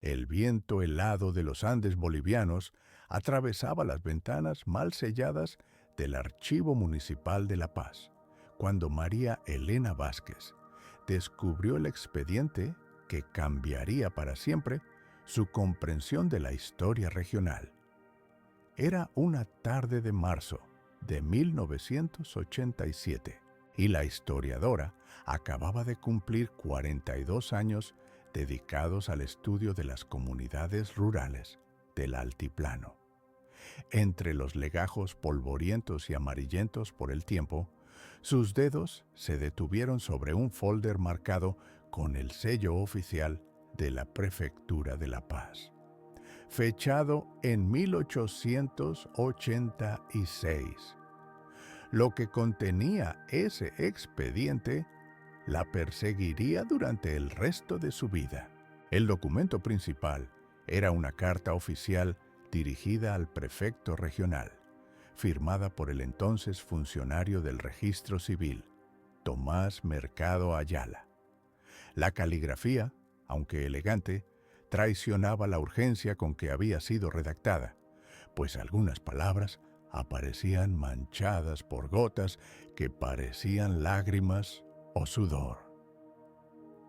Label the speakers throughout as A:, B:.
A: El viento helado de los Andes bolivianos atravesaba las ventanas mal selladas del Archivo Municipal de La Paz, cuando María Elena Vázquez descubrió el expediente que cambiaría para siempre su comprensión de la historia regional. Era una tarde de marzo de 1987 y la historiadora acababa de cumplir 42 años dedicados al estudio de las comunidades rurales del altiplano. Entre los legajos polvorientos y amarillentos por el tiempo, sus dedos se detuvieron sobre un folder marcado con el sello oficial de la Prefectura de La Paz, fechado en 1886. Lo que contenía ese expediente la perseguiría durante el resto de su vida. El documento principal era una carta oficial dirigida al prefecto regional, firmada por el entonces funcionario del Registro Civil, Tomás Mercado Ayala. La caligrafía, aunque elegante, traicionaba la urgencia con que había sido redactada, pues algunas palabras aparecían manchadas por gotas que parecían lágrimas o sudor.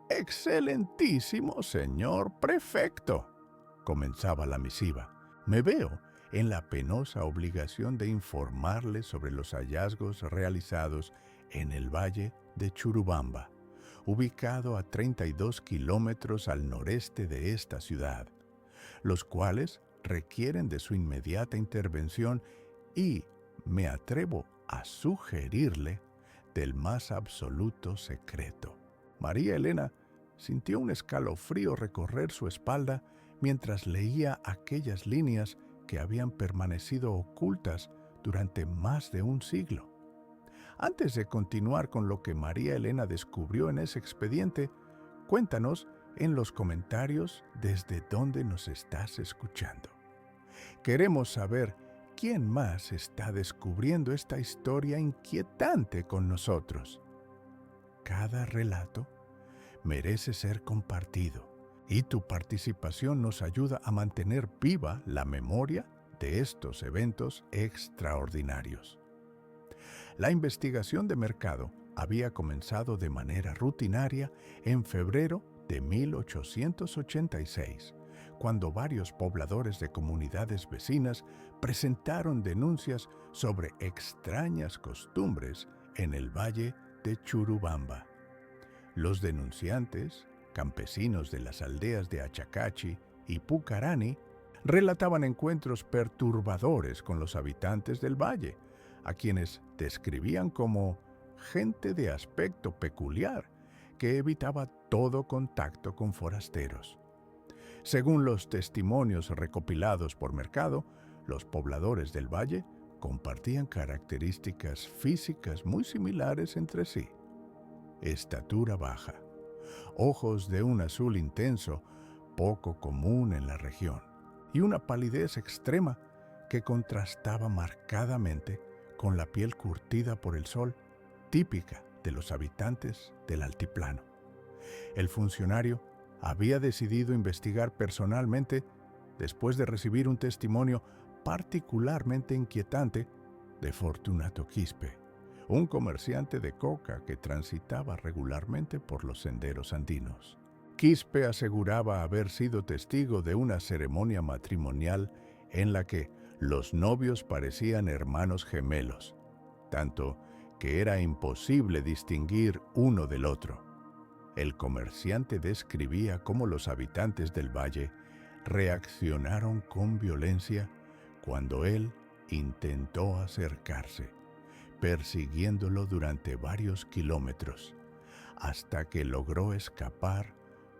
A: Excelentísimo señor prefecto, comenzaba la misiva. Me veo en la penosa obligación de informarle sobre los hallazgos realizados en el valle de Churubamba, ubicado a 32 kilómetros al noreste de esta ciudad, los cuales requieren de su inmediata intervención y, me atrevo a sugerirle, del más absoluto secreto. María Elena sintió un escalofrío recorrer su espalda mientras leía aquellas líneas que habían permanecido ocultas durante más de un siglo. Antes de continuar con lo que María Elena descubrió en ese expediente, cuéntanos en los comentarios desde dónde nos estás escuchando. Queremos saber quién más está descubriendo esta historia inquietante con nosotros. Cada relato merece ser compartido y tu participación nos ayuda a mantener viva la memoria de estos eventos extraordinarios. La investigación de Mercado había comenzado de manera rutinaria en febrero de 1886, cuando varios pobladores de comunidades vecinas presentaron denuncias sobre extrañas costumbres en el valle de Churubamba. Los denunciantes, campesinos de las aldeas de Achacachi y Pucarani, relataban encuentros perturbadores con los habitantes del valle, a quienes describían como gente de aspecto peculiar que evitaba todo contacto con forasteros. Según los testimonios recopilados por Mercado, los pobladores del valle compartían características físicas muy similares entre sí: estatura baja, ojos de un azul intenso, poco común en la región, y una palidez extrema que contrastaba marcadamente con la piel curtida por el sol, típica de los habitantes del altiplano. El funcionario había decidido investigar personalmente después de recibir un testimonio particularmente inquietante de Fortunato Quispe, un comerciante de coca que transitaba regularmente por los senderos andinos. Quispe aseguraba haber sido testigo de una ceremonia matrimonial en la que los novios parecían hermanos gemelos, tanto que era imposible distinguir uno del otro. El comerciante describía cómo los habitantes del valle reaccionaron con violencia cuando él intentó acercarse, persiguiéndolo durante varios kilómetros, hasta que logró escapar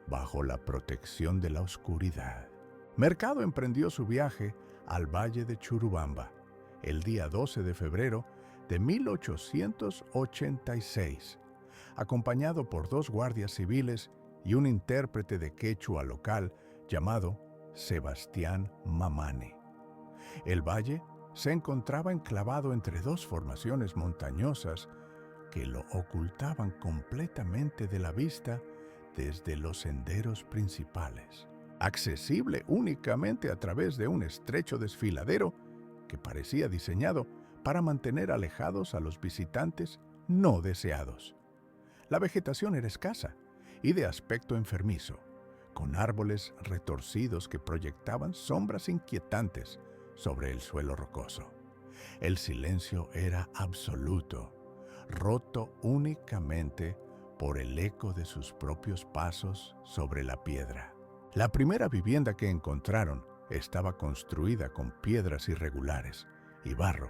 A: bajo la protección de la oscuridad. Mercado emprendió su viaje al valle de Churubamba el día 12 de febrero de 1886, acompañado por 2 guardias civiles y un intérprete de quechua local llamado Sebastián Mamane. El valle se encontraba enclavado entre 2 formaciones montañosas que lo ocultaban completamente de la vista desde los senderos principales. accesible únicamente a través de un estrecho desfiladero que parecía diseñado para mantener alejados a los visitantes no deseados. La vegetación era escasa y de aspecto enfermizo, con árboles retorcidos que proyectaban sombras inquietantes sobre el suelo rocoso. El silencio era absoluto, roto únicamente por el eco de sus propios pasos sobre la piedra. La primera vivienda que encontraron estaba construida con piedras irregulares y barro,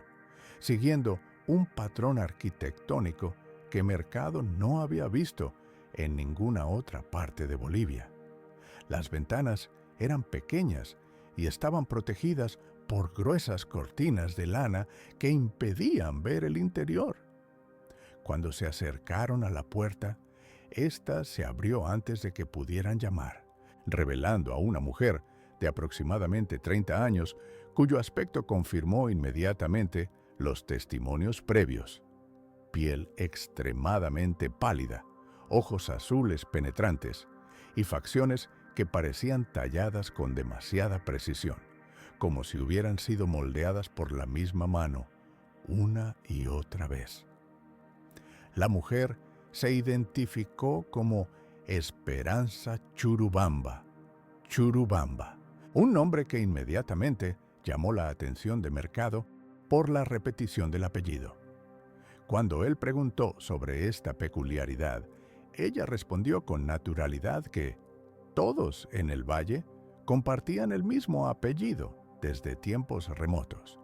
A: siguiendo un patrón arquitectónico que Mercado no había visto en ninguna otra parte de Bolivia. Las ventanas eran pequeñas y estaban protegidas por gruesas cortinas de lana que impedían ver el interior. Cuando se acercaron a la puerta, ésta se abrió antes de que pudieran llamar, revelando a una mujer de aproximadamente 30 años, cuyo aspecto confirmó inmediatamente los testimonios previos. Piel extremadamente pálida, ojos azules penetrantes y facciones que parecían talladas con demasiada precisión, como si hubieran sido moldeadas por la misma mano, una y otra vez. La mujer se identificó como Esperanza Churubamba, un nombre que inmediatamente llamó la atención de Mercado por la repetición del apellido. Cuando él preguntó sobre esta peculiaridad, ella respondió con naturalidad que todos en el valle compartían el mismo apellido desde tiempos remotos,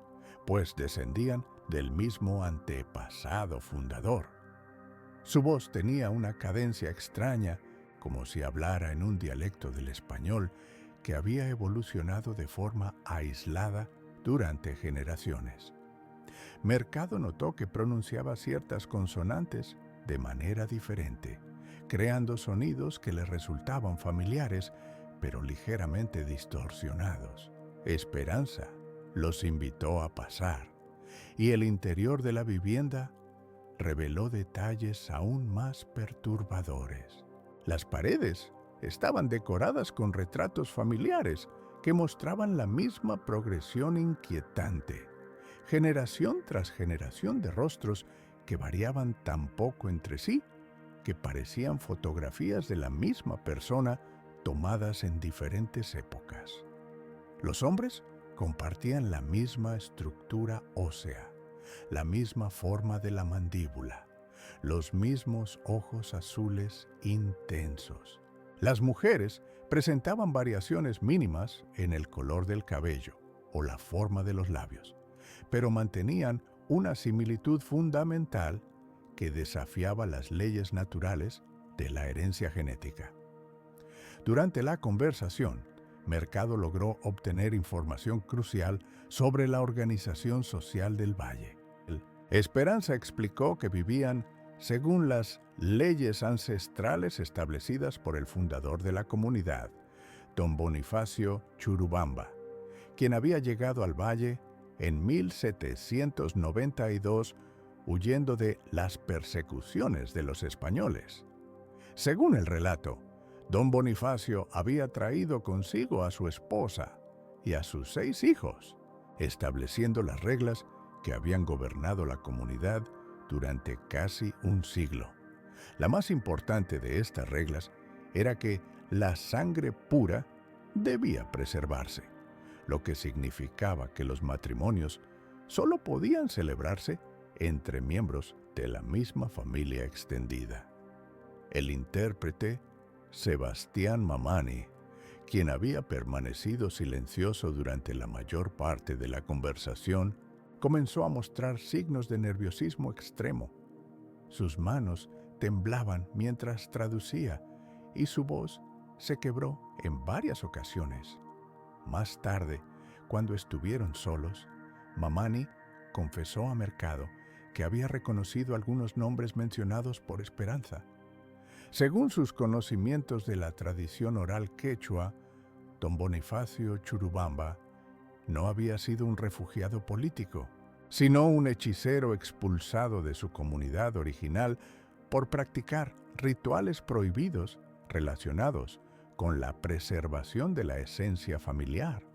A: pues descendían del mismo antepasado fundador. Su voz tenía una cadencia extraña, como si hablara en un dialecto del español que había evolucionado de forma aislada durante generaciones. Mercado notó que pronunciaba ciertas consonantes de manera diferente, creando sonidos que le resultaban familiares, pero ligeramente distorsionados. Esperanza los invitó a pasar, y el interior de la vivienda reveló detalles aún más perturbadores. Las paredes estaban decoradas con retratos familiares que mostraban la misma progresión inquietante, generación tras generación de rostros que variaban tan poco entre sí que parecían fotografías de la misma persona tomadas en diferentes épocas. Los hombres compartían la misma estructura ósea, la misma forma de la mandíbula, los mismos ojos azules intensos. Las mujeres presentaban variaciones mínimas en el color del cabello o la forma de los labios, pero mantenían una similitud fundamental que desafiaba las leyes naturales de la herencia genética. Durante la conversación, Mercado logró obtener información crucial sobre la organización social del valle. Esperanza explicó que vivían según las leyes ancestrales establecidas por el fundador de la comunidad, don Bonifacio Churubamba, quien había llegado al valle en 1792 huyendo de las persecuciones de los españoles. Según el relato, don Bonifacio había traído consigo a su esposa y a sus 6 hijos, estableciendo las reglas que habían gobernado la comunidad durante casi un siglo. La más importante de estas reglas era que la sangre pura debía preservarse, lo que significaba que los matrimonios solo podían celebrarse entre miembros de la misma familia extendida. El intérprete Sebastián Mamani, quien había permanecido silencioso durante la mayor parte de la conversación, comenzó a mostrar signos de nerviosismo extremo. Sus manos temblaban mientras traducía y su voz se quebró en varias ocasiones. Más tarde, cuando estuvieron solos, Mamani confesó a Mercado que había reconocido algunos nombres mencionados por Esperanza. Según sus conocimientos de la tradición oral quechua, don Bonifacio Churubamba no había sido un refugiado político, sino un hechicero expulsado de su comunidad original por practicar rituales prohibidos relacionados con la preservación de la esencia familiar.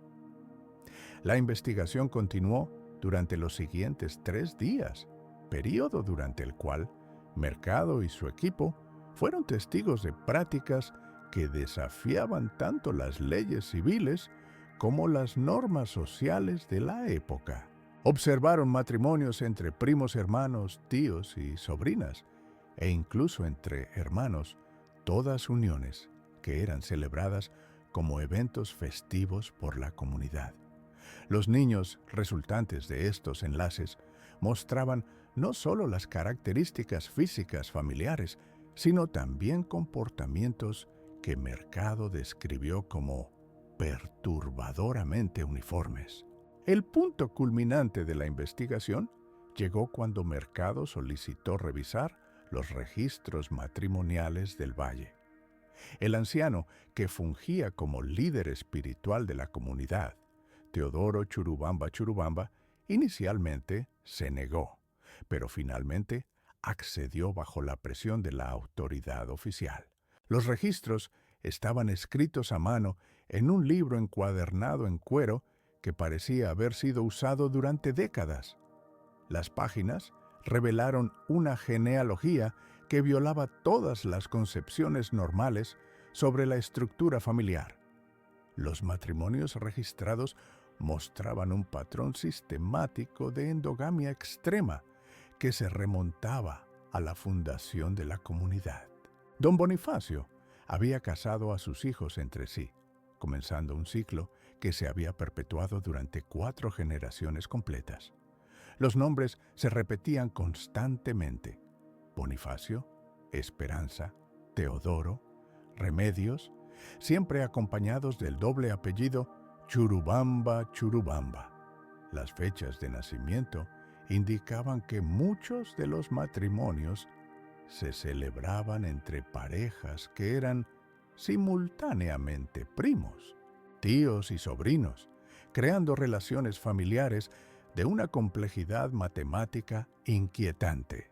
A: La investigación continuó durante los siguientes 3 días, período durante el cual Mercado y su equipo fueron testigos de prácticas que desafiaban tanto las leyes civiles como las normas sociales de la época. Observaron matrimonios entre primos hermanos, tíos y sobrinas, e incluso entre hermanos, todas uniones que eran celebradas como eventos festivos por la comunidad. Los niños resultantes de estos enlaces mostraban no solo las características físicas familiares, sino también comportamientos que Mercado describió como perturbadoramente uniformes. El punto culminante de la investigación llegó cuando Mercado solicitó revisar los registros matrimoniales del valle. El anciano, que fungía como líder espiritual de la comunidad, Teodoro Churubamba, inicialmente se negó, pero finalmente accedió bajo la presión de la autoridad oficial. Los registros estaban escritos a mano en un libro encuadernado en cuero que parecía haber sido usado durante décadas. Las páginas revelaron una genealogía que violaba todas las concepciones normales sobre la estructura familiar. Los matrimonios registrados mostraban un patrón sistemático de endogamia extrema que se remontaba a la fundación de la comunidad. Don Bonifacio había casado a sus hijos entre sí, comenzando un ciclo que se había perpetuado durante 4 generaciones completas. Los nombres se repetían constantemente: Bonifacio, Esperanza, Teodoro, Remedios, siempre acompañados del doble apellido Churubamba. Las fechas de nacimiento indicaban que muchos de los matrimonios se celebraban entre parejas que eran simultáneamente primos, tíos y sobrinos, creando relaciones familiares de una complejidad matemática inquietante.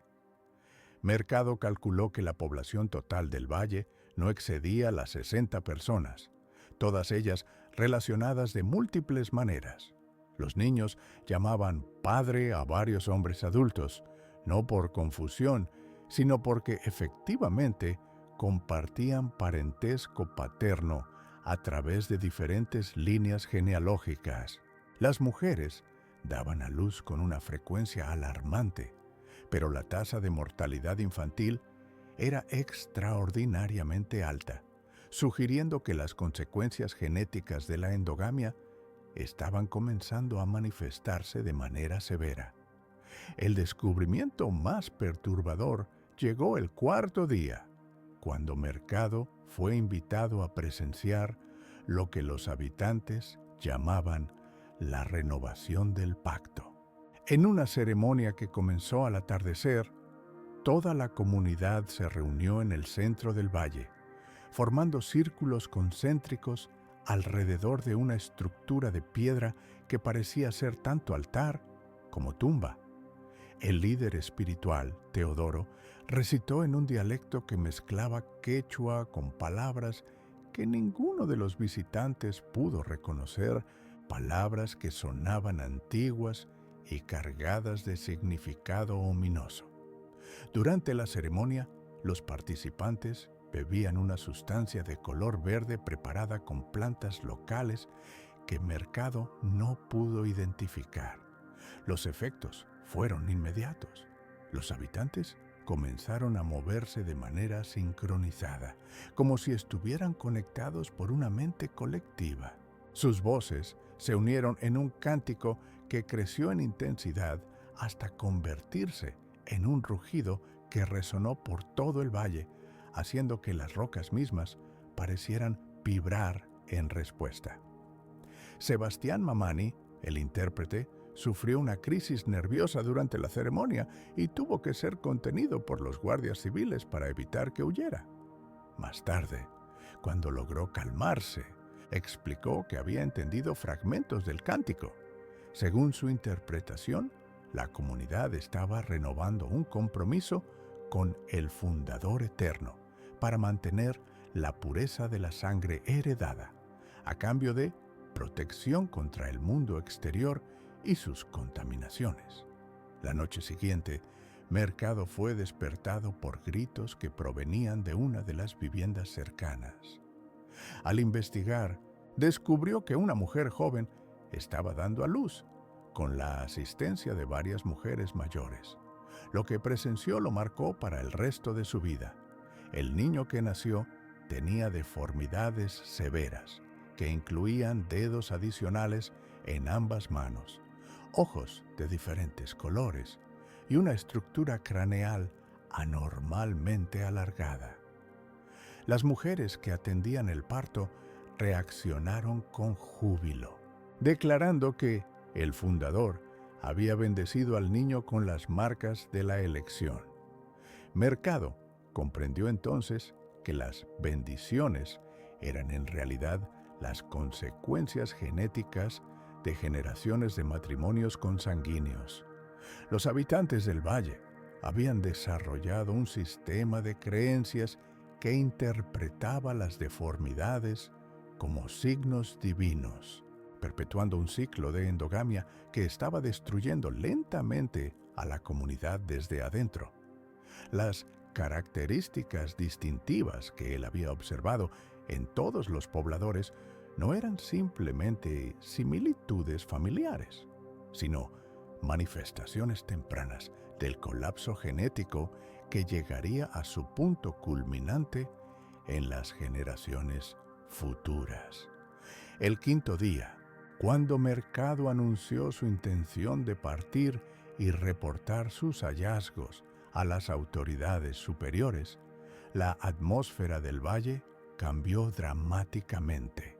A: Mercado calculó que la población total del valle no excedía las 60 personas, todas ellas relacionadas de múltiples maneras. Los niños llamaban padre a varios hombres adultos, no por confusión, sino porque efectivamente compartían parentesco paterno a través de diferentes líneas genealógicas. Las mujeres daban a luz con una frecuencia alarmante, pero la tasa de mortalidad infantil era extraordinariamente alta, sugiriendo que las consecuencias genéticas de la endogamia estaban comenzando a manifestarse de manera severa. El descubrimiento más perturbador llegó el 4.º día, cuando Mercado fue invitado a presenciar lo que los habitantes llamaban la renovación del pacto. En una ceremonia que comenzó al atardecer, toda la comunidad se reunió en el centro del valle, formando círculos concéntricos alrededor de una estructura de piedra que parecía ser tanto altar como tumba. El líder espiritual, Teodoro, recitó en un dialecto que mezclaba quechua con palabras que ninguno de los visitantes pudo reconocer, palabras que sonaban antiguas y cargadas de significado ominoso. Durante la ceremonia, los participantes bebían una sustancia de color verde preparada con plantas locales que Mercado no pudo identificar. Los efectos fueron inmediatos. Los habitantes comenzaron a moverse de manera sincronizada, como si estuvieran conectados por una mente colectiva. Sus voces se unieron en un cántico que creció en intensidad hasta convertirse en un rugido que resonó por todo el valle, haciendo que las rocas mismas parecieran vibrar en respuesta. Sebastián Mamani, el intérprete, sufrió una crisis nerviosa durante la ceremonia y tuvo que ser contenido por los guardias civiles para evitar que huyera. Más tarde, cuando logró calmarse, explicó que había entendido fragmentos del cántico. Según su interpretación, la comunidad estaba renovando un compromiso con el Fundador Eterno para mantener la pureza de la sangre heredada, a cambio de protección contra el mundo exterior y sus contaminaciones. La noche siguiente, Mercado fue despertado por gritos que provenían de una de las viviendas cercanas. Al investigar, descubrió que una mujer joven estaba dando a luz, con la asistencia de varias mujeres mayores. Lo que presenció lo marcó para el resto de su vida. El niño que nació tenía deformidades severas, que incluían dedos adicionales en ambas manos, ojos de diferentes colores y una estructura craneal anormalmente alargada. Las mujeres que atendían el parto reaccionaron con júbilo, declarando que el fundador había bendecido al niño con las marcas de la elección. Mercado comprendió entonces que las bendiciones eran en realidad las consecuencias genéticas de generaciones de matrimonios consanguíneos. Los habitantes del valle habían desarrollado un sistema de creencias que interpretaba las deformidades como signos divinos, perpetuando un ciclo de endogamia que estaba destruyendo lentamente a la comunidad desde adentro. Las características distintivas que él había observado en todos los pobladores no eran simplemente similitudes familiares, sino manifestaciones tempranas del colapso genético que llegaría a su punto culminante en las generaciones futuras. El quinto día, cuando Mercado anunció su intención de partir y reportar sus hallazgos a las autoridades superiores, la atmósfera del valle cambió dramáticamente.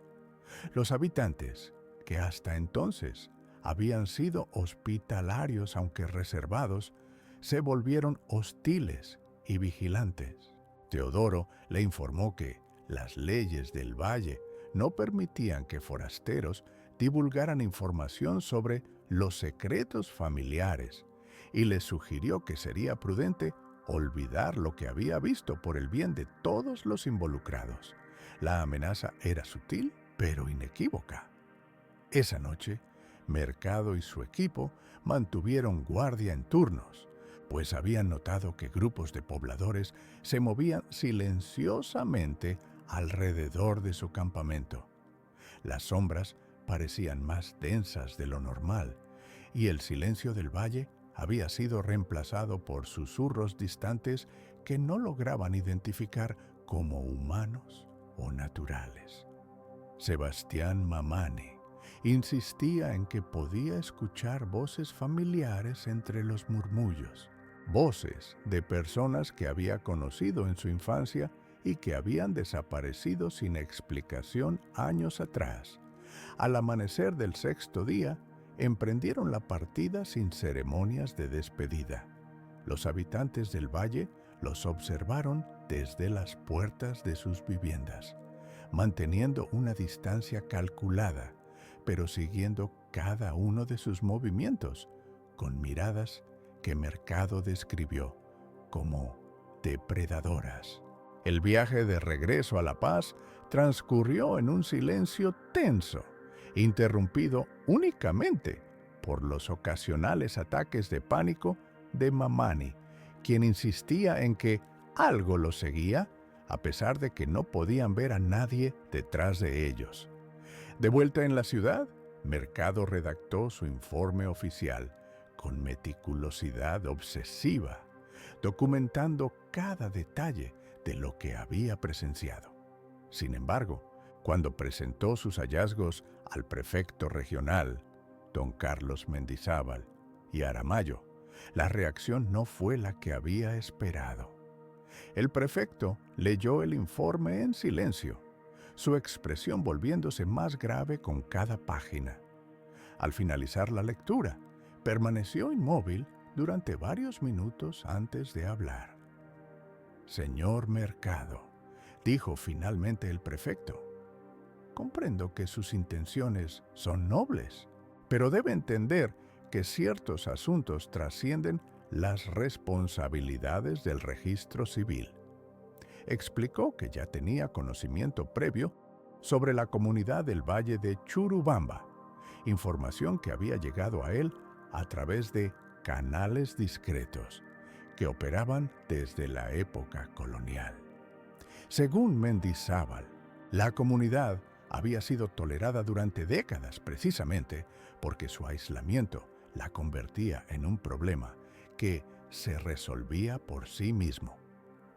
A: Los habitantes, que hasta entonces habían sido hospitalarios aunque reservados, se volvieron hostiles y vigilantes. Teodoro le informó que las leyes del valle no permitían que forasteros divulgaran información sobre los secretos familiares y le sugirió que sería prudente olvidar lo que había visto por el bien de todos los involucrados. La amenaza era sutil, pero inequívoca. Esa noche, Mercado y su equipo mantuvieron guardia en turnos, pues habían notado que grupos de pobladores se movían silenciosamente alrededor de su campamento. Las sombras parecían más densas de lo normal, y el silencio del valle había sido reemplazado por susurros distantes que no lograban identificar como humanos o naturales. Sebastián Mamani insistía en que podía escuchar voces familiares entre los murmullos, voces de personas que había conocido en su infancia y que habían desaparecido sin explicación años atrás. Al amanecer del sexto día, emprendieron la partida sin ceremonias de despedida. Los habitantes del valle los observaron desde las puertas de sus viviendas, manteniendo una distancia calculada, pero siguiendo cada uno de sus movimientos, con miradas que Mercado describió como depredadoras. El viaje de regreso a La Paz transcurrió en un silencio tenso, interrumpido únicamente por los ocasionales ataques de pánico de Mamani, quien insistía en que algo los seguía, a pesar de que no podían ver a nadie detrás de ellos. De vuelta en la ciudad, Mercado redactó su informe oficial con meticulosidad obsesiva, documentando cada detalle de lo que había presenciado. Sin embargo, cuando presentó sus hallazgos al prefecto regional, don Carlos Mendizábal, y Aramayo, la reacción no fue la que había esperado. El prefecto leyó el informe en silencio, su expresión volviéndose más grave con cada página. Al finalizar la lectura, permaneció inmóvil durante varios minutos antes de hablar. «Señor Mercado», dijo finalmente el prefecto, «comprendo que sus intenciones son nobles, pero debe entender que ciertos asuntos trascienden las responsabilidades del registro civil. explicó que ya tenía conocimiento previo sobre la comunidad del Valle de Churubamba, información que había llegado a él a través de canales discretos que operaban desde la época colonial. Según Mendizábal, la comunidad había sido tolerada durante décadas precisamente porque su aislamiento la convertía en un problema que se resolvía por sí mismo.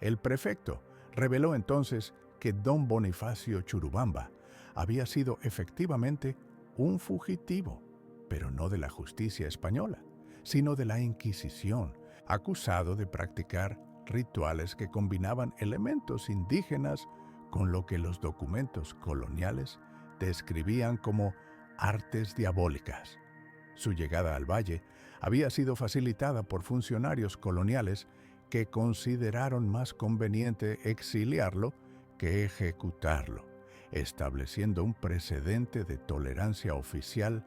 A: El prefecto reveló entonces que don Bonifacio Churubamba había sido efectivamente un fugitivo, pero no de la justicia española, sino de la Inquisición, acusado de practicar rituales que combinaban elementos indígenas con lo que los documentos coloniales describían como artes diabólicas. Su llegada al valle había sido facilitada por funcionarios coloniales que consideraron más conveniente exiliarlo que ejecutarlo, estableciendo un precedente de tolerancia oficial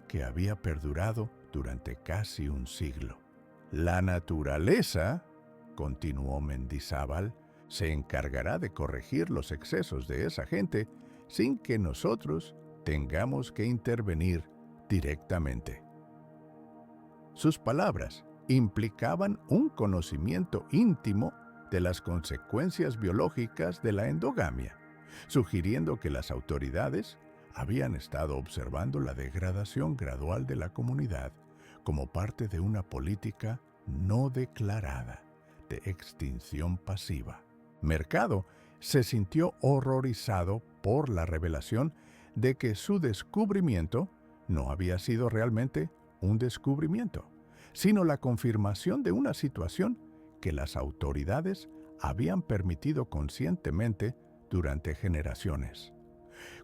A: que había perdurado durante casi un siglo. La naturaleza, continuó Mendizábal, se encargará de corregir los excesos de esa gente sin que nosotros tengamos que intervenir directamente. Sus palabras implicaban un conocimiento íntimo de las consecuencias biológicas de la endogamia, sugiriendo que las autoridades habían estado observando la degradación gradual de la comunidad como parte de una política no declarada de extinción pasiva. Mercado se sintió horrorizado por la revelación de que su descubrimiento no había sido realmente un descubrimiento, sino la confirmación de una situación que las autoridades habían permitido conscientemente durante generaciones.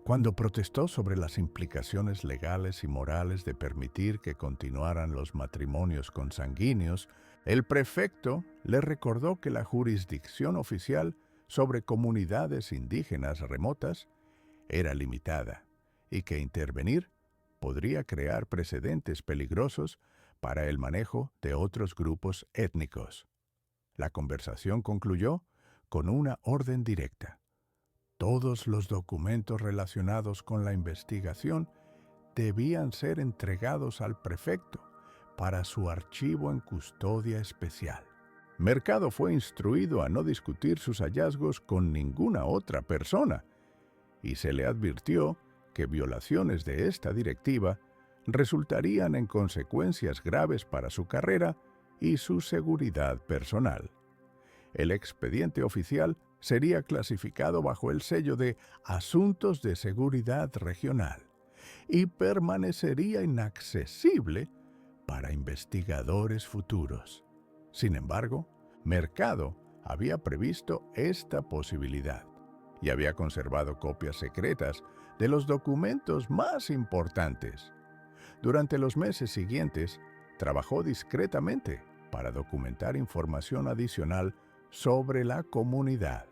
A: Cuando protestó sobre las implicaciones legales y morales de permitir que continuaran los matrimonios consanguíneos, el prefecto le recordó que la jurisdicción oficial sobre comunidades indígenas remotas era limitada y que intervenir podría crear precedentes peligrosos para el manejo de otros grupos étnicos. La conversación concluyó con una orden directa. Todos los documentos relacionados con la investigación debían ser entregados al prefecto para su archivo en custodia especial. Mercado fue instruido a no discutir sus hallazgos con ninguna otra persona y se le advirtió que violaciones de esta directiva resultarían en consecuencias graves para su carrera y su seguridad personal. El expediente oficial sería clasificado bajo el sello de Asuntos de Seguridad Regional y permanecería inaccesible para investigadores futuros. Sin embargo, Mercado había previsto esta posibilidad y había conservado copias secretas de los documentos más importantes. Durante los meses siguientes, trabajó discretamente para documentar información adicional sobre la comunidad,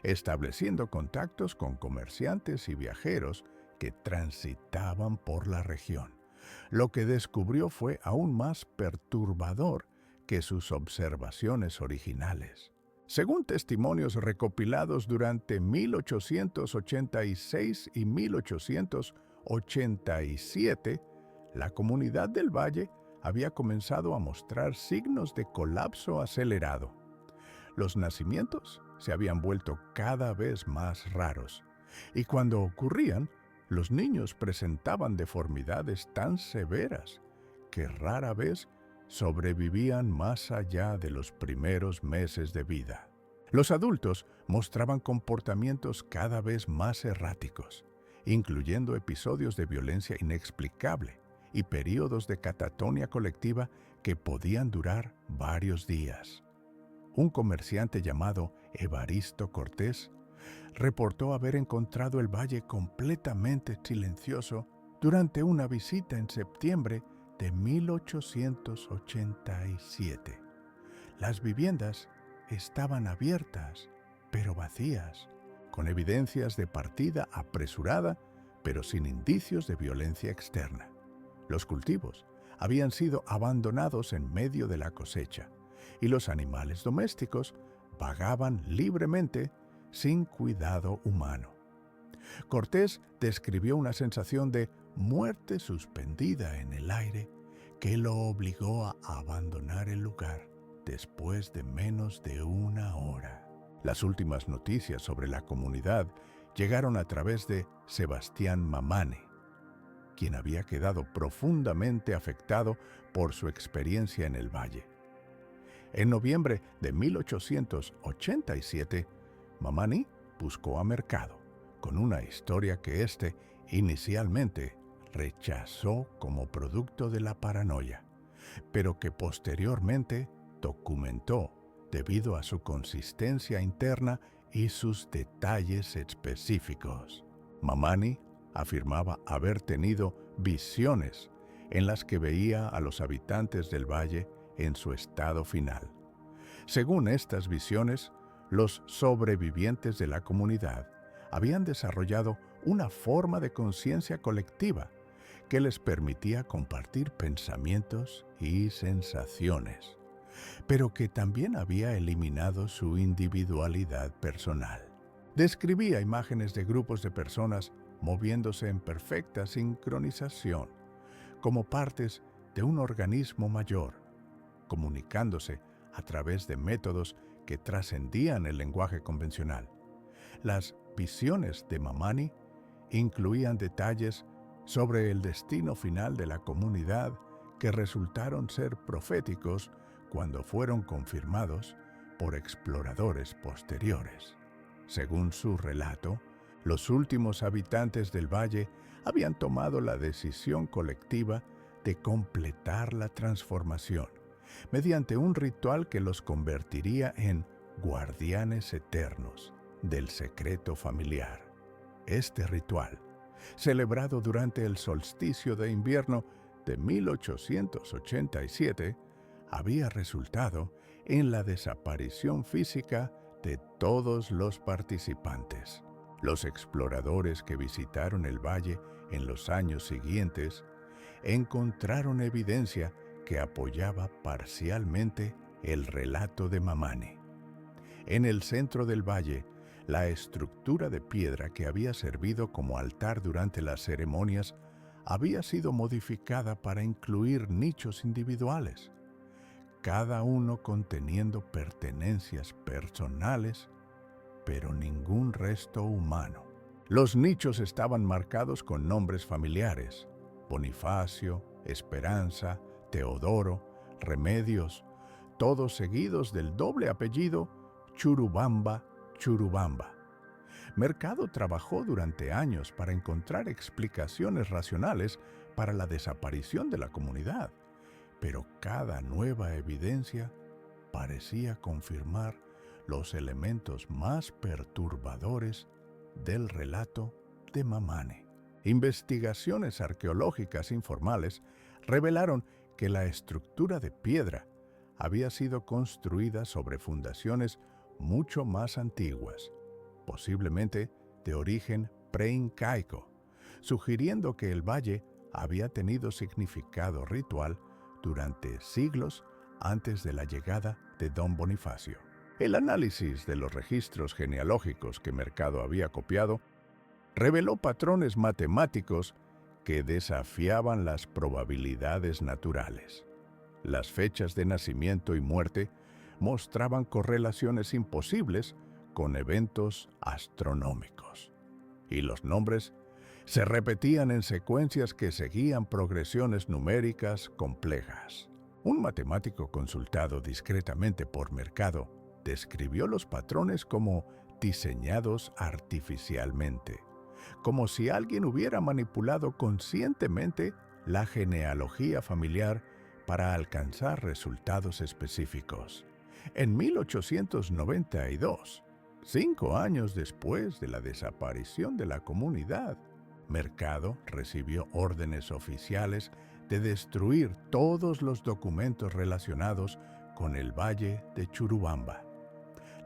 A: estableciendo contactos con comerciantes y viajeros que transitaban por la región. Lo que descubrió fue aún más perturbador que sus observaciones originales. Según testimonios recopilados durante 1886 y 1887, la comunidad del valle había comenzado a mostrar signos de colapso acelerado. Los nacimientos se habían vuelto cada vez más raros, y cuando ocurrían, los niños presentaban deformidades tan severas que rara vez sobrevivían más allá de los primeros meses de vida. Los adultos mostraban comportamientos cada vez más erráticos, incluyendo episodios de violencia inexplicable y periodos de catatonia colectiva que podían durar varios días. Un comerciante llamado Evaristo Cortés reportó haber encontrado el valle completamente silencioso durante una visita en septiembre de 1887. Las viviendas estaban abiertas, pero vacías, con evidencias de partida apresurada, pero sin indicios de violencia externa. Los cultivos habían sido abandonados en medio de la cosecha, y los animales domésticos vagaban libremente sin cuidado humano. Cortés describió una sensación de muerte suspendida en el aire que lo obligó a abandonar el lugar después de menos de una hora. Las últimas noticias sobre la comunidad llegaron a través de Sebastián Mamani, quien había quedado profundamente afectado por su experiencia en el valle. En noviembre de 1887, Mamani buscó a Mercado con una historia que éste inicialmente rechazó como producto de la paranoia, pero que posteriormente documentó debido a su consistencia interna y sus detalles específicos. Mamani afirmaba haber tenido visiones en las que veía a los habitantes del valle en su estado final. Según estas visiones, los sobrevivientes de la comunidad habían desarrollado una forma de conciencia colectiva que les permitía compartir pensamientos y sensaciones, pero que también había eliminado su individualidad personal. Describía imágenes de grupos de personas moviéndose en perfecta sincronización, como partes de un organismo mayor, comunicándose a través de métodos que trascendían el lenguaje convencional. Las visiones de Mamani incluían detalles sobre el destino final de la comunidad que resultaron ser proféticos cuando fueron confirmados por exploradores posteriores. Según su relato, los últimos habitantes del valle habían tomado la decisión colectiva de completar la transformación mediante un ritual que los convertiría en guardianes eternos del secreto familiar. Este ritual, celebrado durante el solsticio de invierno de 1887, había resultado en la desaparición física de todos los participantes. Los exploradores que visitaron el valle en los años siguientes encontraron evidencia que apoyaba parcialmente el relato de Mamani. En el centro del valle, la estructura de piedra que había servido como altar durante las ceremonias había sido modificada para incluir nichos individuales, cada uno conteniendo pertenencias personales, pero ningún resto humano. Los nichos estaban marcados con nombres familiares: Bonifacio, Esperanza, Teodoro, Remedios, todos seguidos del doble apellido Churubamba. Mercado trabajó durante años para encontrar explicaciones racionales para la desaparición de la comunidad, pero cada nueva evidencia parecía confirmar los elementos más perturbadores del relato de Mamani. Investigaciones arqueológicas informales revelaron que la estructura de piedra había sido construida sobre fundaciones mucho más antiguas, posiblemente de origen preincaico, sugiriendo que el valle había tenido significado ritual durante siglos antes de la llegada de Don Bonifacio. El análisis de los registros genealógicos que Mercado había copiado reveló patrones matemáticos que desafiaban las probabilidades naturales. Las fechas de nacimiento y muerte mostraban correlaciones imposibles con eventos astronómicos, y los nombres se repetían en secuencias que seguían progresiones numéricas complejas. Un matemático consultado discretamente por Mercado describió los patrones como diseñados artificialmente, como si alguien hubiera manipulado conscientemente la genealogía familiar para alcanzar resultados específicos. En 1892, 5 años después de la desaparición de la comunidad, Mercado recibió órdenes oficiales de destruir todos los documentos relacionados con el valle de Churubamba.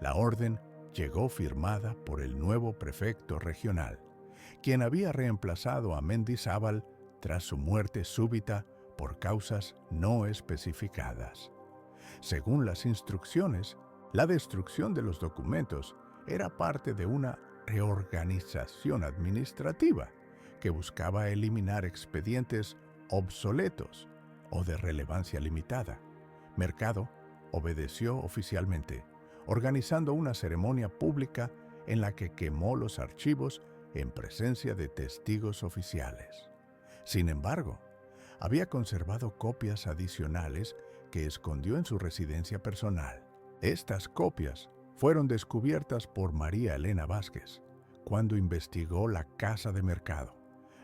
A: La orden llegó firmada por el nuevo prefecto regional, quien había reemplazado a Mendizábal tras su muerte súbita por causas no especificadas. Según las instrucciones, la destrucción de los documentos era parte de una reorganización administrativa que buscaba eliminar expedientes obsoletos o de relevancia limitada. Mercado obedeció oficialmente, organizando una ceremonia pública en la que quemó los archivos en presencia de testigos oficiales. Sin embargo, había conservado copias adicionales que escondió en su residencia personal. Estas copias fueron descubiertas por María Elena Vázquez cuando investigó la casa de Mercado,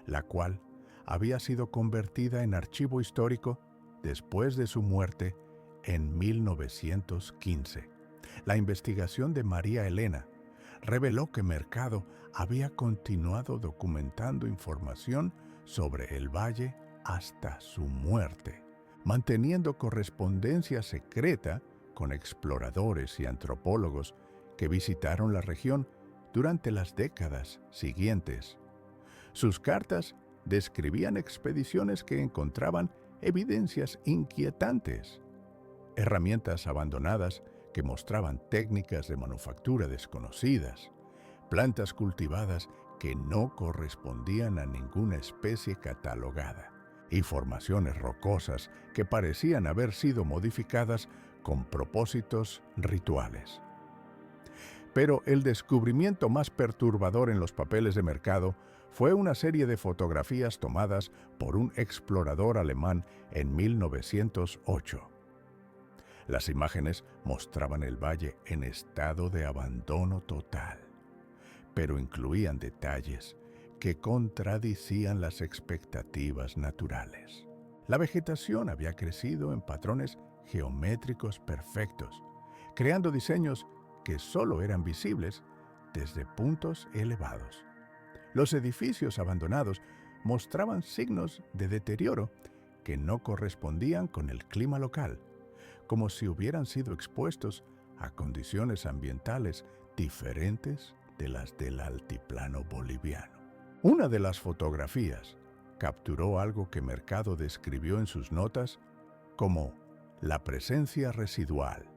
A: la cual había sido convertida en archivo histórico después de su muerte en 1915. La investigación de María Elena reveló que Mercado había continuado documentando información sobre el valle hasta su muerte, manteniendo correspondencia secreta con exploradores y antropólogos que visitaron la región durante las décadas siguientes. Sus cartas describían expediciones que encontraban evidencias inquietantes, herramientas abandonadas que mostraban técnicas de manufactura desconocidas, plantas cultivadas que no correspondían a ninguna especie catalogada, y formaciones rocosas que parecían haber sido modificadas con propósitos rituales. Pero el descubrimiento más perturbador en los papeles de Mercado fue una serie de fotografías tomadas por un explorador alemán en 1908. Las imágenes mostraban el valle en estado de abandono total, pero incluían detalles que contradecían las expectativas naturales. La vegetación había crecido en patrones geométricos perfectos, creando diseños que solo eran visibles desde puntos elevados. Los edificios abandonados mostraban signos de deterioro que no correspondían con el clima local, como si hubieran sido expuestos a condiciones ambientales diferentes de las del altiplano boliviano. Una de las fotografías capturó algo que Mercado describió en sus notas como la presencia residual.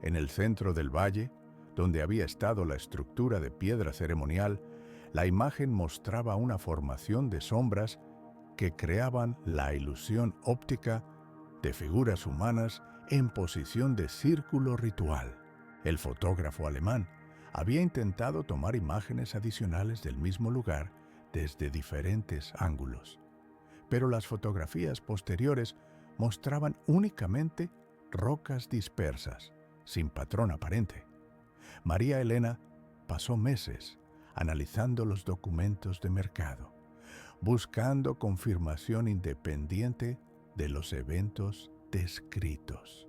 A: En el centro del valle, donde había estado la estructura de piedra ceremonial, la imagen mostraba una formación de sombras que creaban la ilusión óptica de figuras humanas en posición de círculo ritual. El fotógrafo alemán había intentado tomar imágenes adicionales del mismo lugar desde diferentes ángulos, pero las fotografías posteriores mostraban únicamente rocas dispersas, sin patrón aparente. María Elena pasó meses analizando los documentos de Mercado, buscando confirmación independiente de los eventos descritos.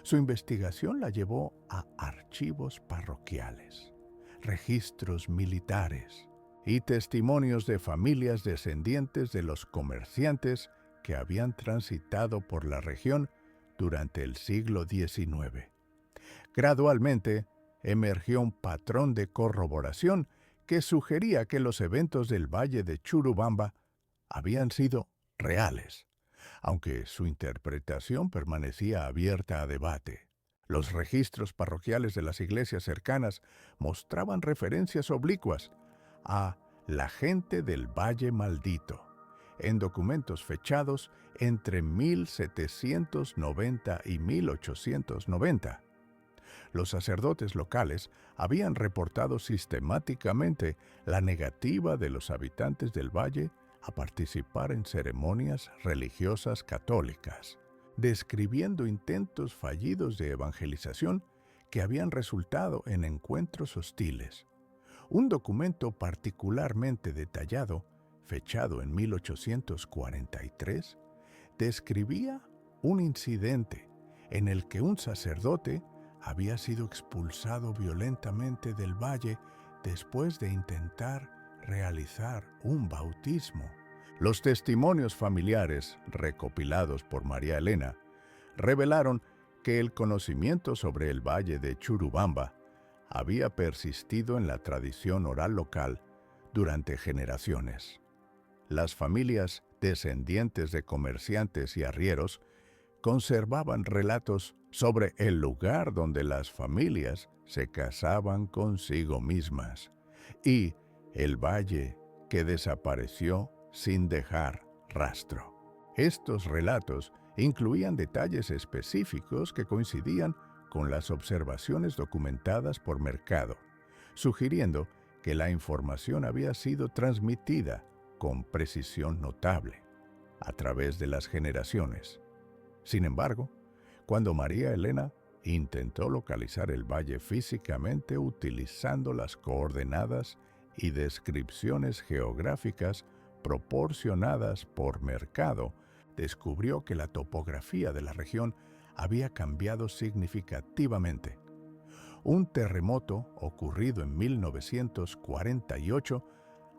A: Su investigación la llevó a archivos parroquiales, registros militares y testimonios de familias descendientes de los comerciantes que habían transitado por la región durante el siglo XIX. Gradualmente, emergió un patrón de corroboración que sugería que los eventos del valle de Churubamba habían sido reales, aunque su interpretación permanecía abierta a debate. Los registros parroquiales de las iglesias cercanas mostraban referencias oblicuas a la gente del Valle Maldito, en documentos fechados entre 1790 y 1890. Los sacerdotes locales habían reportado sistemáticamente la negativa de los habitantes del valle a participar en ceremonias religiosas católicas, describiendo intentos fallidos de evangelización que habían resultado en encuentros hostiles. Un documento particularmente detallado, fechado en 1843, describía un incidente en el que un sacerdote había sido expulsado violentamente del valle después de intentar realizar un bautismo. Los testimonios familiares recopilados por María Elena revelaron que el conocimiento sobre el valle de Churubamba había persistido en la tradición oral local durante generaciones. Las familias descendientes de comerciantes y arrieros conservaban relatos sobre el lugar donde las familias se casaban consigo mismas y el valle que desapareció sin dejar rastro. Estos relatos incluían detalles específicos que coincidían con las observaciones documentadas por Mercado, sugiriendo que la información había sido transmitida con precisión notable a través de las generaciones. Sin embargo, cuando María Elena intentó localizar el valle físicamente utilizando las coordenadas y descripciones geográficas proporcionadas por Mercado, descubrió que la topografía de la región había cambiado significativamente. Un terremoto ocurrido en 1948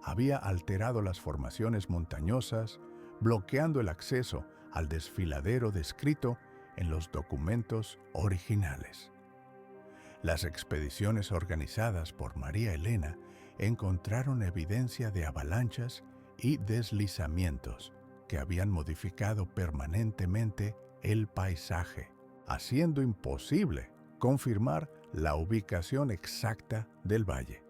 A: había alterado las formaciones montañosas, bloqueando el acceso al desfiladero descrito en los documentos originales. Las expediciones organizadas por María Elena encontraron evidencia de avalanchas y deslizamientos que habían modificado permanentemente el paisaje, haciendo imposible confirmar la ubicación exacta del valle.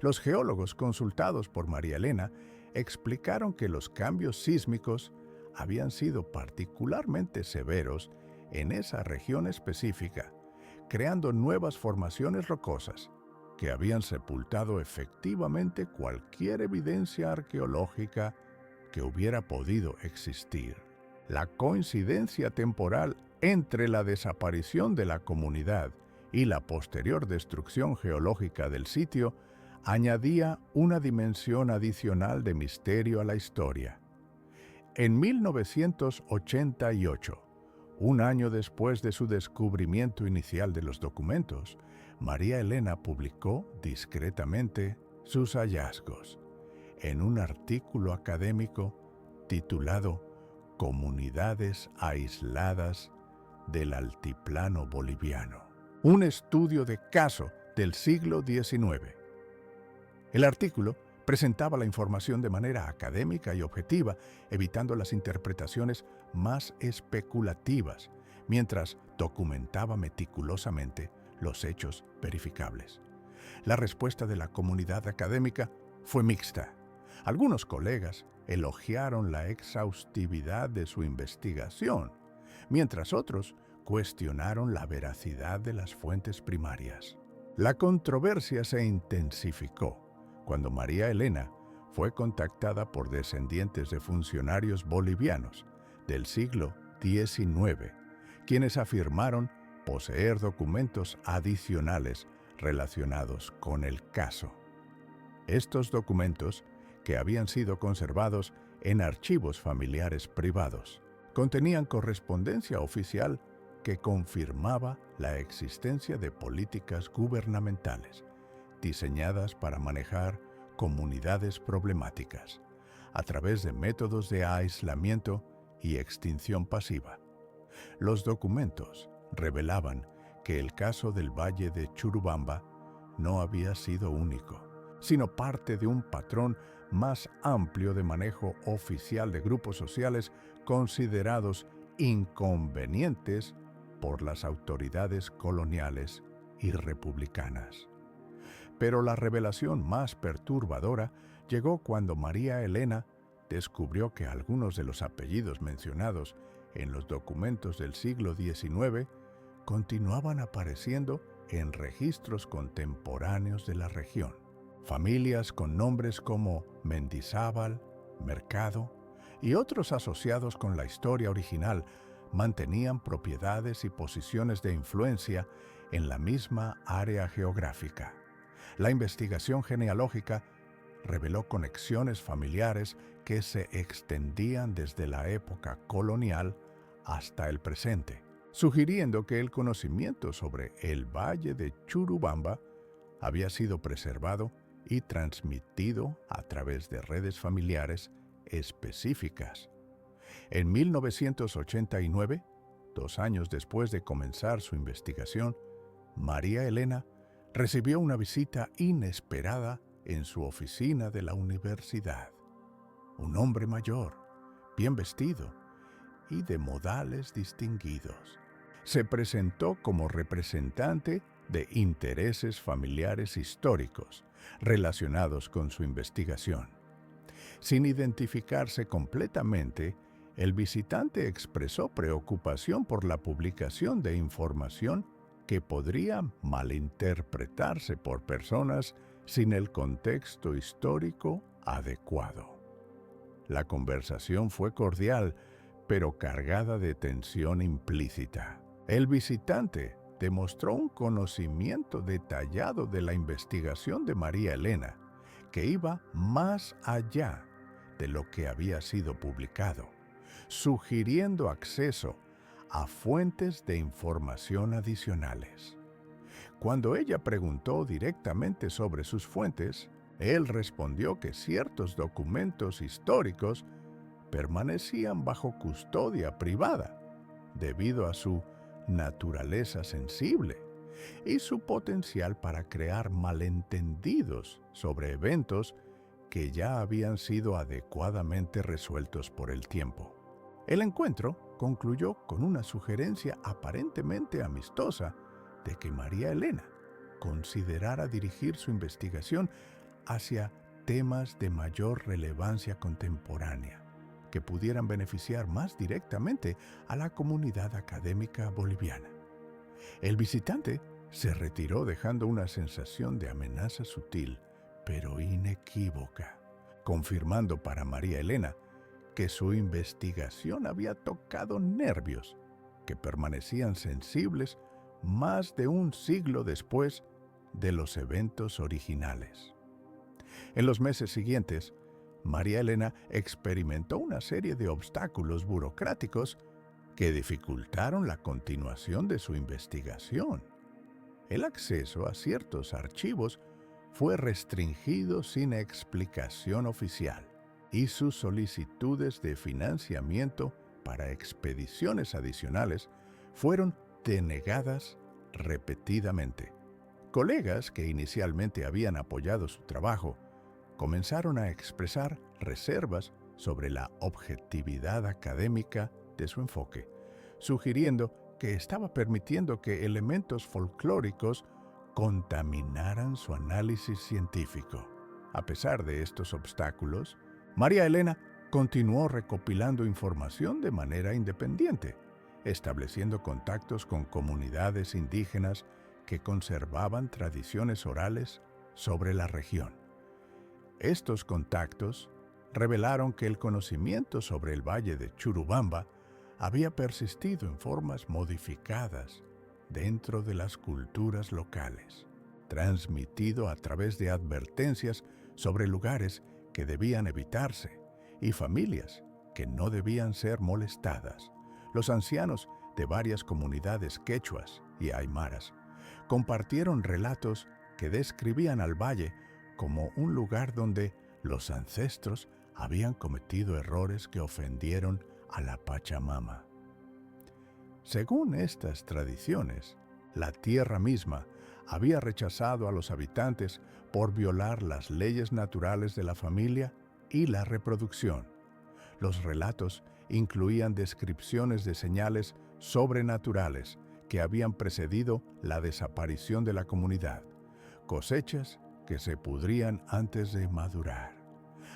A: Los geólogos consultados por María Elena explicaron que los cambios sísmicos habían sido particularmente severos en esa región específica, creando nuevas formaciones rocosas que habían sepultado efectivamente cualquier evidencia arqueológica que hubiera podido existir. La coincidencia temporal entre la desaparición de la comunidad y la posterior destrucción geológica del sitio añadía una dimensión adicional de misterio a la historia. En 1988, un año después de su descubrimiento inicial de los documentos, María Elena publicó discretamente sus hallazgos en un artículo académico titulado Comunidades aisladas del altiplano boliviano, un estudio de caso del siglo XIX. El artículo presentaba la información de manera académica y objetiva, evitando las interpretaciones más especulativas, mientras documentaba meticulosamente los hechos verificables. La respuesta de la comunidad académica fue mixta. Algunos colegas elogiaron la exhaustividad de su investigación, mientras otros cuestionaron la veracidad de las fuentes primarias. La controversia se intensificó cuando María Elena fue contactada por descendientes de funcionarios bolivianos del siglo XIX, quienes afirmaron poseer documentos adicionales relacionados con el caso. Estos documentos, que habían sido conservados en archivos familiares privados, contenían correspondencia oficial que confirmaba la existencia de políticas gubernamentales diseñadas para manejar comunidades problemáticas a través de métodos de aislamiento y extinción pasiva. Los documentos revelaban que el caso del Valle de Churubamba no había sido único, sino parte de un patrón más amplio de manejo oficial de grupos sociales considerados inconvenientes por las autoridades coloniales y republicanas. Pero la revelación más perturbadora llegó cuando María Elena descubrió que algunos de los apellidos mencionados en los documentos del siglo XIX continuaban apareciendo en registros contemporáneos de la región. Familias con nombres como Mendizábal, Mercado y otros asociados con la historia original mantenían propiedades y posiciones de influencia en la misma área geográfica. La investigación genealógica reveló conexiones familiares que se extendían desde la época colonial hasta el presente, sugiriendo que el conocimiento sobre el Valle de Churubamba había sido preservado y transmitido a través de redes familiares específicas. En 1989, 2 años después de comenzar su investigación, María Elena recibió una visita inesperada en su oficina de la universidad. Un hombre mayor, bien vestido y de modales distinguidos. Se presentó como representante de intereses familiares históricos relacionados con su investigación. Sin identificarse completamente, el visitante expresó preocupación por la publicación de información que podría malinterpretarse por personas sin el contexto histórico adecuado. La conversación fue cordial, pero cargada de tensión implícita. El visitante demostró un conocimiento detallado de la investigación de María Elena, que iba más allá de lo que había sido publicado, sugiriendo acceso a fuentes de información adicionales. Cuando ella preguntó directamente sobre sus fuentes, él respondió que ciertos documentos históricos permanecían bajo custodia privada debido a su naturaleza sensible y su potencial para crear malentendidos sobre eventos que ya habían sido adecuadamente resueltos por el tiempo. El encuentro concluyó con una sugerencia aparentemente amistosa de que María Elena considerara dirigir su investigación hacia temas de mayor relevancia contemporánea, que pudieran beneficiar más directamente a la comunidad académica boliviana. El visitante se retiró dejando una sensación de amenaza sutil, pero inequívoca, confirmando para María Elena que su investigación había tocado nervios que permanecían sensibles más de un siglo después de los eventos originales. En los meses siguientes, María Elena experimentó una serie de obstáculos burocráticos que dificultaron la continuación de su investigación. El acceso a ciertos archivos fue restringido sin explicación oficial y sus solicitudes de financiamiento para expediciones adicionales fueron denegadas repetidamente. Colegas que inicialmente habían apoyado su trabajo comenzaron a expresar reservas sobre la objetividad académica de su enfoque, sugiriendo que estaba permitiendo que elementos folclóricos contaminaran su análisis científico. A pesar de estos obstáculos, María Elena continuó recopilando información de manera independiente, estableciendo contactos con comunidades indígenas que conservaban tradiciones orales sobre la región. Estos contactos revelaron que el conocimiento sobre el valle de Churubamba había persistido en formas modificadas dentro de las culturas locales, transmitido a través de advertencias sobre lugares que debían evitarse y familias que no debían ser molestadas. Los ancianos de varias comunidades quechuas y aymaras compartieron relatos que describían al valle como un lugar donde los ancestros habían cometido errores que ofendieron a la Pachamama. Según estas tradiciones, la tierra misma había rechazado a los habitantes por violar las leyes naturales de la familia y la reproducción. Los relatos incluían descripciones de señales sobrenaturales que habían precedido la desaparición de la comunidad, cosechas que se pudrían antes de madurar,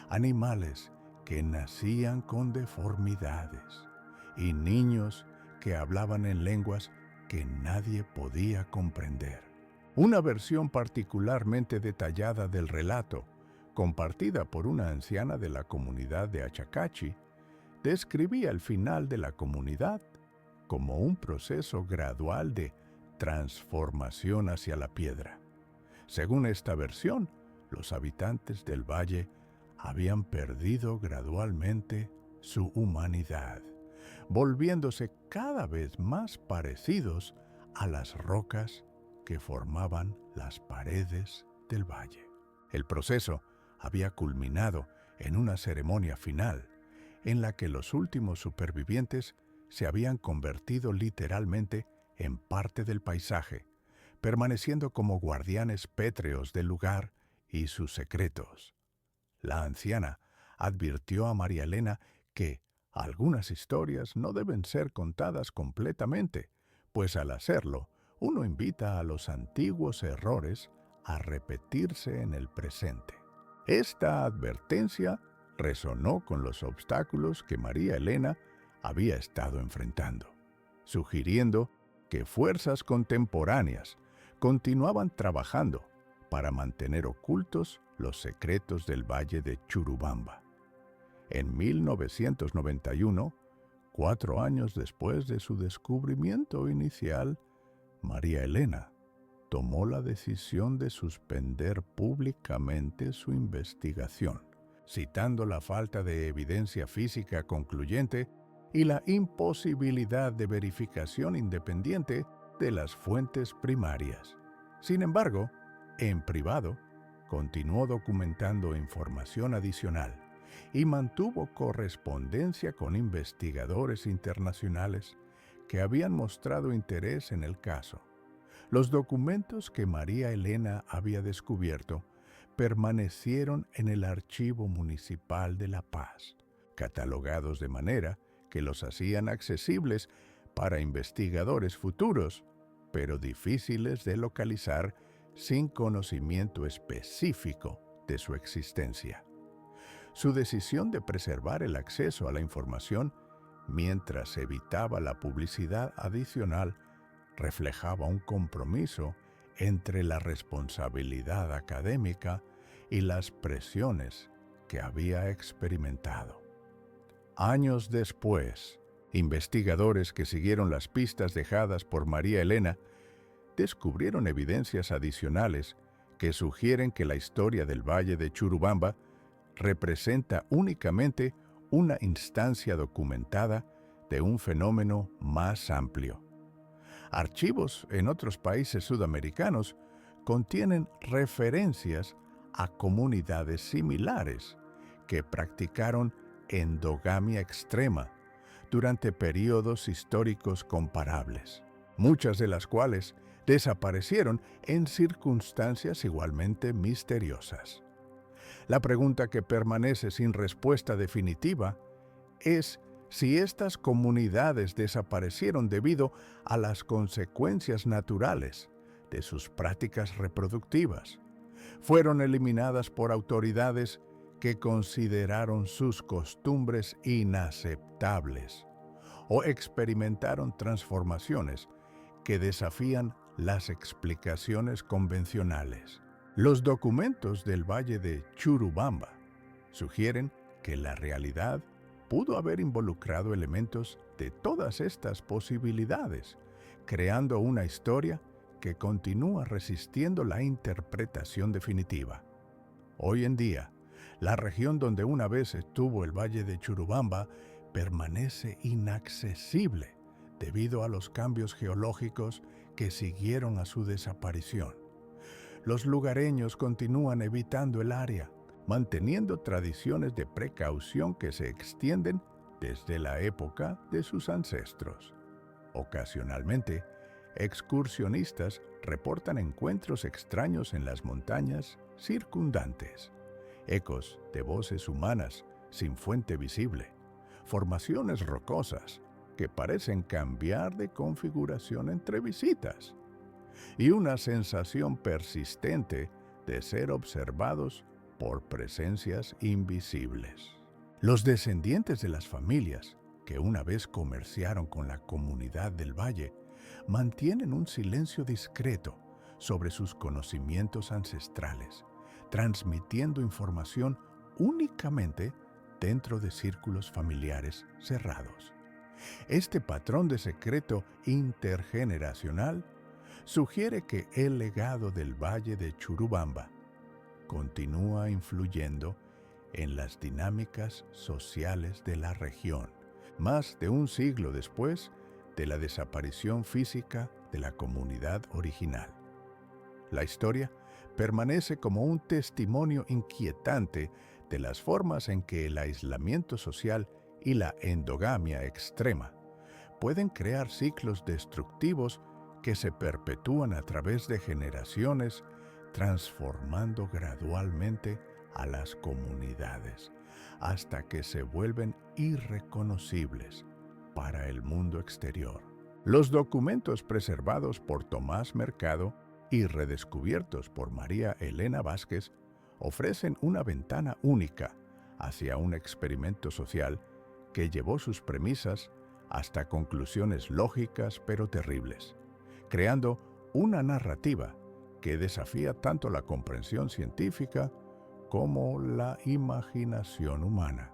A: animales que nacían con deformidades y niños que hablaban en lenguas que nadie podía comprender. Una versión particularmente detallada del relato, compartida por una anciana de la comunidad de Achacachi, describía el final de la comunidad como un proceso gradual de transformación hacia la piedra. Según esta versión, los habitantes del valle habían perdido gradualmente su humanidad, volviéndose cada vez más parecidos a las rocas que formaban las paredes del valle. El proceso había culminado en una ceremonia final, en la que los últimos supervivientes se habían convertido literalmente en parte del paisaje, permaneciendo como guardianes pétreos del lugar y sus secretos. La anciana advirtió a María Elena que, Algunas historias no deben ser contadas completamente, pues al hacerlo, uno invita a los antiguos errores a repetirse en el presente. Esta advertencia resonó con los obstáculos que María Elena había estado enfrentando, sugiriendo que fuerzas contemporáneas continuaban trabajando para mantener ocultos los secretos del Valle de Churubamba. En 1991, 4 años después de su descubrimiento inicial, María Elena tomó la decisión de suspender públicamente su investigación, citando la falta de evidencia física concluyente y la imposibilidad de verificación independiente de las fuentes primarias. Sin embargo, en privado, continuó documentando información adicional y mantuvo correspondencia con investigadores internacionales que habían mostrado interés en el caso. Los documentos que María Elena había descubierto permanecieron en el Archivo Municipal de La Paz, catalogados de manera que los hacían accesibles para investigadores futuros, pero difíciles de localizar sin conocimiento específico de su existencia. Su decisión de preservar el acceso a la información mientras evitaba la publicidad adicional reflejaba un compromiso entre la responsabilidad académica y las presiones que había experimentado. Años después, investigadores que siguieron las pistas dejadas por María Elena descubrieron evidencias adicionales que sugieren que la historia del Valle de Churubamba representa únicamente una instancia documentada de un fenómeno más amplio. Archivos en otros países sudamericanos contienen referencias a comunidades similares que practicaron endogamia extrema durante periodos históricos comparables, muchas de las cuales desaparecieron en circunstancias igualmente misteriosas. La pregunta que permanece sin respuesta definitiva es si estas comunidades desaparecieron debido a las consecuencias naturales de sus prácticas reproductivas, fueron eliminadas por autoridades que consideraron sus costumbres inaceptables, o experimentaron transformaciones que desafían las explicaciones convencionales. Los documentos del Valle de Churubamba sugieren que la realidad pudo haber involucrado elementos de todas estas posibilidades, creando una historia que continúa resistiendo la interpretación definitiva. Hoy en día, la región donde una vez estuvo el Valle de Churubamba permanece inaccesible debido a los cambios geológicos que siguieron a su desaparición. Los lugareños continúan evitando el área, manteniendo tradiciones de precaución que se extienden desde la época de sus ancestros. Ocasionalmente, excursionistas reportan encuentros extraños en las montañas circundantes, ecos de voces humanas sin fuente visible, formaciones rocosas que parecen cambiar de configuración entre visitas, y una sensación persistente de ser observados por presencias invisibles. Los descendientes de las familias que una vez comerciaron con la comunidad del valle mantienen un silencio discreto sobre sus conocimientos ancestrales, transmitiendo información únicamente dentro de círculos familiares cerrados. Este patrón de secreto intergeneracional sugiere que el legado del Valle de Churubamba continúa influyendo en las dinámicas sociales de la región, más de un siglo después de la desaparición física de la comunidad original. La historia permanece como un testimonio inquietante de las formas en que el aislamiento social y la endogamia extrema pueden crear ciclos destructivos que se perpetúan a través de generaciones, transformando gradualmente a las comunidades, hasta que se vuelven irreconocibles para el mundo exterior. Los documentos preservados por Tomás Mercado y redescubiertos por María Elena Vázquez ofrecen una ventana única hacia un experimento social que llevó sus premisas hasta conclusiones lógicas pero terribles, creando una narrativa que desafía tanto la comprensión científica como la imaginación humana.